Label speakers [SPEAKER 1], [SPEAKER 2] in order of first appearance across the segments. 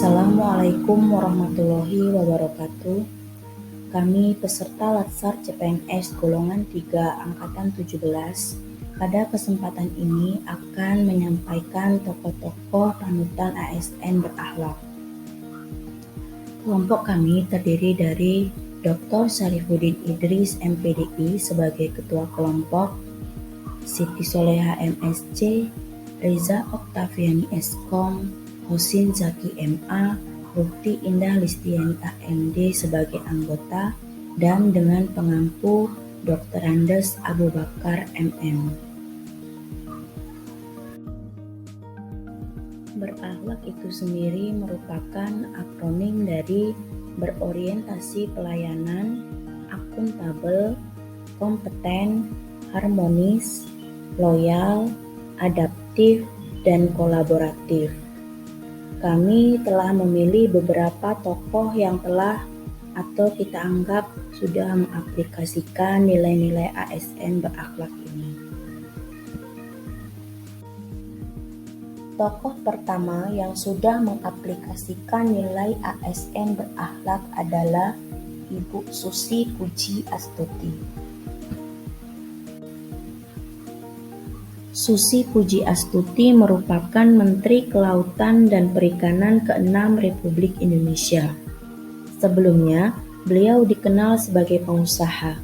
[SPEAKER 1] Assalamualaikum warahmatullahi wabarakatuh. Kami peserta Latsar CPNS golongan 3 angkatan 17 pada kesempatan ini akan menyampaikan tokoh-tokoh panutan ASN berakhlak. Kelompok kami terdiri dari Dr. Syarifuddin Idris MPDI sebagai ketua kelompok, Siti Soleha MSc, Reza Oktaviani Eskom, Husin Zaki MA, Rukti Indah Listiani AMD sebagai anggota, dan dengan pengampu Dr. Andes Abu Bakar MM. Berakhlak itu sendiri merupakan akronim dari berorientasi pelayanan, akuntabel, kompeten, harmonis, loyal, adaptif, dan kolaboratif. Kami telah memilih beberapa tokoh yang telah atau kita anggap sudah mengaplikasikan nilai-nilai ASN berakhlak ini. Tokoh pertama yang sudah mengaplikasikan nilai ASN berakhlak adalah Ibu Susi Puji Astuti. Susi Puji Astuti merupakan Menteri Kelautan dan Perikanan ke-6 Republik Indonesia. Sebelumnya, beliau dikenal sebagai pengusaha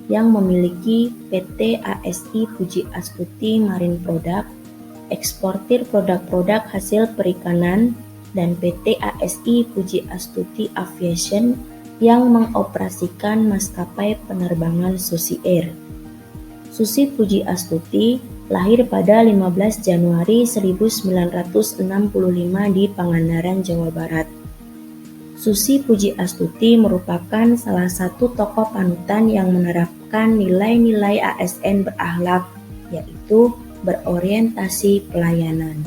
[SPEAKER 1] yang memiliki PT ASI Puji Astuti Marine Product, eksportir produk-produk hasil perikanan, dan PT ASI Puji Astuti Aviation yang mengoperasikan maskapai penerbangan Susi Air. Susi Puji Astuti lahir pada 15 Januari 1965 di Pangandaran, Jawa Barat. Susi Puji Astuti merupakan salah satu tokoh panutan yang menerapkan nilai-nilai ASN berakhlak, yaitu berorientasi pelayanan.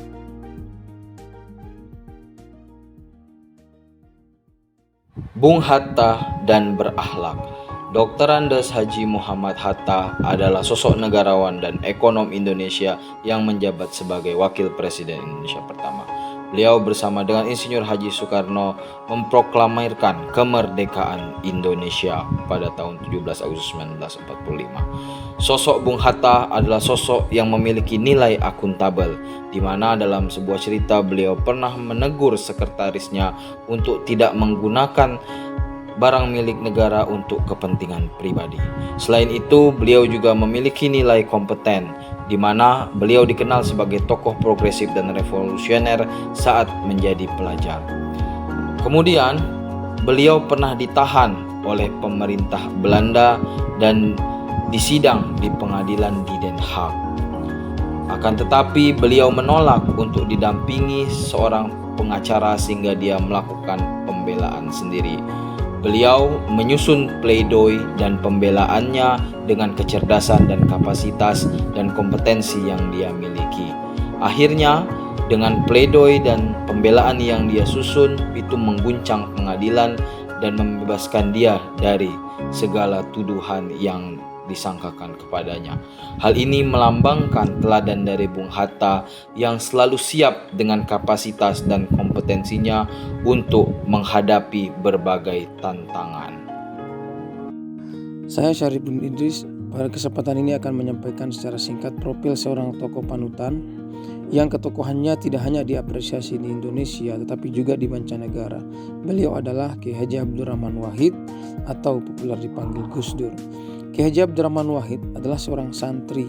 [SPEAKER 2] Bung Hatta dan berakhlak. Dr. Andes Haji Muhammad Hatta adalah sosok negarawan dan ekonom Indonesia yang menjabat sebagai Wakil Presiden Indonesia pertama. Beliau bersama dengan Insinyur Haji Soekarno memproklamirkan kemerdekaan Indonesia pada tahun 17 Agustus 1945. Sosok Bung Hatta adalah sosok yang memiliki nilai akuntabel, di mana dalam sebuah cerita beliau pernah menegur sekretarisnya untuk tidak menggunakan barang milik negara untuk kepentingan pribadi. Selain itu, beliau juga memiliki nilai kompeten, di mana beliau dikenal sebagai tokoh progresif dan revolusioner saat menjadi pelajar. Kemudian, beliau pernah ditahan oleh pemerintah Belanda dan disidang di pengadilan di Den Haag. Akan tetapi, beliau menolak untuk didampingi seorang pengacara sehingga dia melakukan pembelaan sendiri. Beliau menyusun pledoi dan pembelaannya dengan kecerdasan dan kapasitas dan kompetensi yang dia miliki. Akhirnya, dengan pledoi dan pembelaan yang dia susun, itu mengguncang pengadilan dan membebaskan dia dari segala tuduhan yang disangkakan kepadanya. Hal ini melambangkan teladan dari Bung Hatta yang selalu siap dengan kapasitas dan kompetensinya untuk menghadapi berbagai tantangan.
[SPEAKER 3] Saya Syarifuddin Idris. Pada kesempatan ini akan menyampaikan secara singkat profil seorang tokoh panutan yang ketokohannya tidak hanya diapresiasi di Indonesia tetapi juga di mancanegara. Beliau adalah Kiai Haji Abdurrahman Wahid atau populer dipanggil Gus Dur. Kiai Haji Abdurrahman Wahid adalah seorang santri,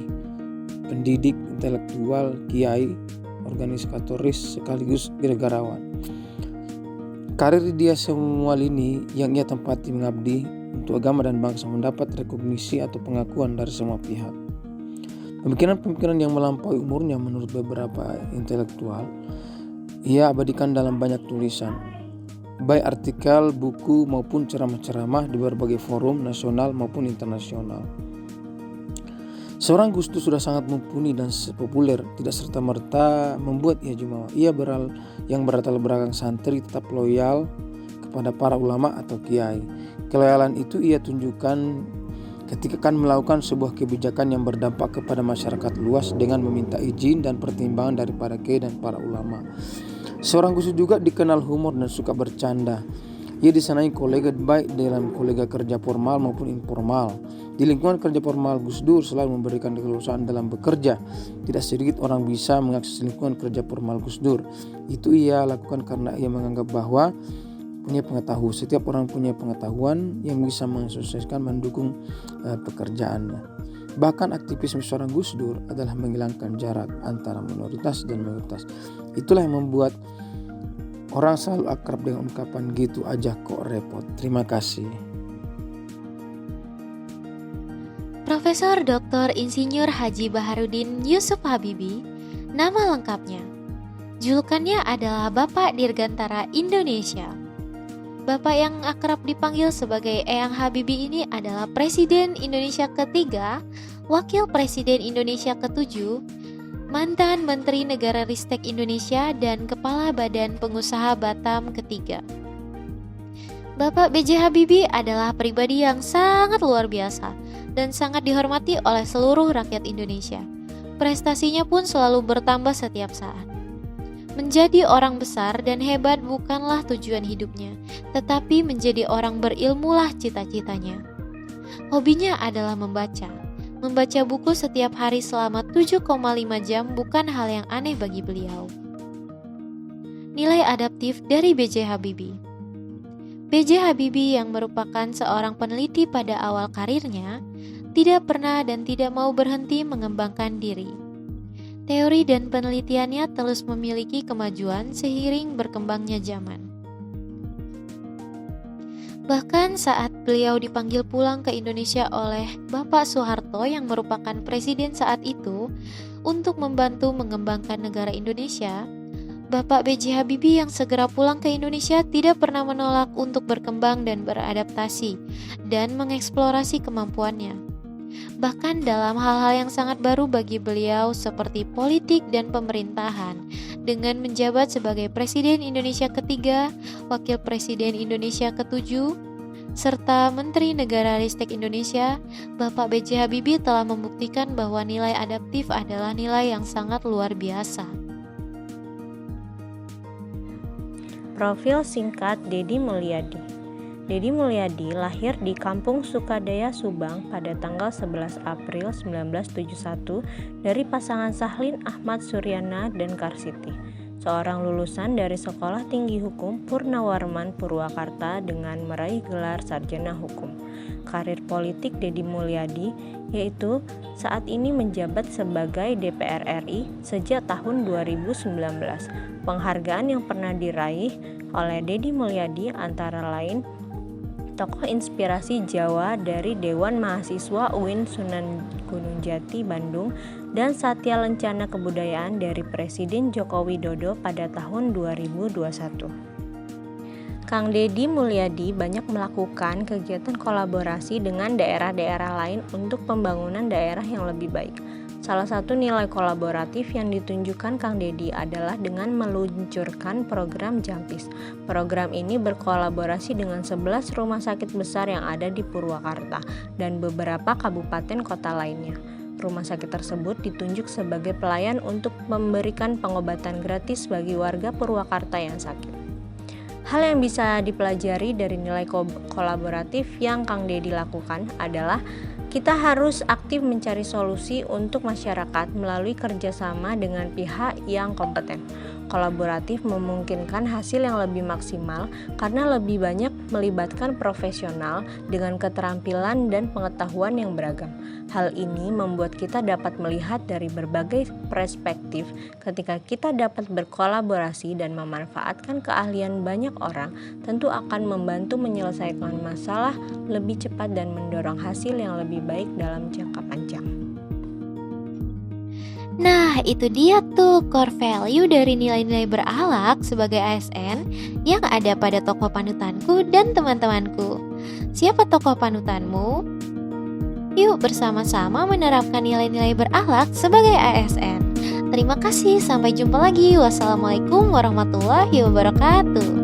[SPEAKER 3] pendidik, intelektual, kiai, organisatoris sekaligus negarawan. Karir dia semua lini yang ia tempati mengabdi untuk agama dan bangsa mendapat rekognisi atau pengakuan dari semua pihak. Pemikiran-pemikiran yang melampaui umurnya menurut beberapa intelektual ia abadikan dalam banyak tulisan, baik artikel, buku maupun ceramah-ceramah di berbagai forum nasional maupun internasional. Seorang Gus Dur sudah sangat mumpuni dan populer, tidak serta-merta membuat ia jumawa. Ia yang berlatar belakang santri tetap loyal kepada para ulama atau kiai. Keloyalan itu ia tunjukkan ketika akan melakukan sebuah kebijakan yang berdampak kepada masyarakat luas dengan meminta izin dan pertimbangan dari para kiai dan para ulama. Seorang Gus Dur juga dikenal humor dan suka bercanda. Ia disenangi kolega baik dalam kolega kerja formal maupun informal. Di lingkungan kerja formal, Gus Dur selalu memberikan keleluasaan dalam bekerja. Tidak sedikit orang bisa mengakses lingkungan kerja formal Gus Dur. Itu ia lakukan karena ia menganggap bahwa setiap orang punya pengetahuan yang bisa mensukseskan mendukung pekerjaannya. Bahkan aktivisme seorang Gus Dur adalah menghilangkan jarak antara minoritas dan mayoritas. Itulah yang membuat orang selalu akrab dengan ungkapan gitu aja kok repot. Terima kasih.
[SPEAKER 4] Profesor Dr. Insinyur Haji Baharudin Yusuf Habibie, nama lengkapnya. Julukannya adalah Bapak Dirgantara Indonesia. Bapak yang akrab dipanggil sebagai Eyang Habibie ini adalah Presiden Indonesia ketiga, Wakil Presiden Indonesia ketujuh, mantan Menteri Negara Ristek Indonesia, dan Kepala Badan Pengusaha Batam ketiga. Bapak B.J. Habibie adalah pribadi yang sangat luar biasa dan sangat dihormati oleh seluruh rakyat Indonesia. Prestasinya pun selalu bertambah setiap saat. Menjadi orang besar dan hebat bukanlah tujuan hidupnya, tetapi menjadi orang berilmulah cita-citanya. Hobinya adalah membaca. Membaca buku setiap hari selama 7,5 jam bukan hal yang aneh bagi beliau. Nilai adaptif dari B.J. Habibie. B.J. Habibie yang merupakan seorang peneliti pada awal karirnya, tidak pernah dan tidak mau berhenti mengembangkan diri. Teori dan penelitiannya terus memiliki kemajuan seiring berkembangnya zaman. Bahkan saat beliau dipanggil pulang ke Indonesia oleh Bapak Soeharto yang merupakan presiden saat itu untuk membantu mengembangkan negara Indonesia, Bapak B.J. Habibie yang segera pulang ke Indonesia tidak pernah menolak untuk berkembang dan beradaptasi dan mengeksplorasi kemampuannya. Bahkan dalam hal-hal yang sangat baru bagi beliau seperti politik dan pemerintahan, dengan menjabat sebagai Presiden Indonesia ketiga, Wakil Presiden Indonesia ketujuh, serta Menteri Negara Ristek Indonesia, Bapak B.J. Habibie telah membuktikan bahwa nilai adaptif adalah nilai yang sangat luar biasa.
[SPEAKER 5] Profil singkat Deddy Mulyadi. Deddy Mulyadi lahir di Kampung Sukadaya, Subang pada tanggal 11 April 1971 dari pasangan Sahlin Ahmad Suryana dan Karsiti, seorang lulusan dari Sekolah Tinggi Hukum Purnawarman Purwakarta dengan meraih gelar sarjana hukum. Karir politik Deddy Mulyadi yaitu saat ini menjabat sebagai DPR RI sejak tahun 2019. Penghargaan yang pernah diraih oleh Deddy Mulyadi antara lain tokoh inspirasi Jawa dari Dewan Mahasiswa UIN Sunan Gunung Jati, Bandung, dan Satya Lencana Kebudayaan dari Presiden Joko Widodo pada tahun 2021. Kang Deddy Mulyadi banyak melakukan kegiatan kolaborasi dengan daerah-daerah lain untuk pembangunan daerah yang lebih baik. Salah satu nilai kolaboratif yang ditunjukkan Kang Deddy adalah dengan meluncurkan program Jampis. Program ini berkolaborasi dengan 11 rumah sakit besar yang ada di Purwakarta dan beberapa kabupaten kota lainnya. Rumah sakit tersebut ditunjuk sebagai pelayan untuk memberikan pengobatan gratis bagi warga Purwakarta yang sakit. Hal yang bisa dipelajari dari nilai kolaboratif yang Kang Deddy lakukan adalah kita harus aktif mencari solusi untuk masyarakat melalui kerjasama dengan pihak yang kompeten. Kolaboratif memungkinkan hasil yang lebih maksimal karena lebih banyak melibatkan profesional dengan keterampilan dan pengetahuan yang beragam. Hal ini membuat kita dapat melihat dari berbagai perspektif. Ketika kita dapat berkolaborasi dan memanfaatkan keahlian banyak orang, tentu akan membantu menyelesaikan masalah lebih cepat dan mendorong hasil yang lebih baik dalam jangka panjang.
[SPEAKER 4] Nah, itu dia tuh core value dari nilai-nilai berakhlak sebagai ASN yang ada pada tokoh panutanku dan teman-temanku. Siapa tokoh panutanmu? Yuk bersama-sama menerapkan nilai-nilai berakhlak sebagai ASN. Terima kasih, sampai jumpa lagi. Wassalamualaikum warahmatullahi wabarakatuh.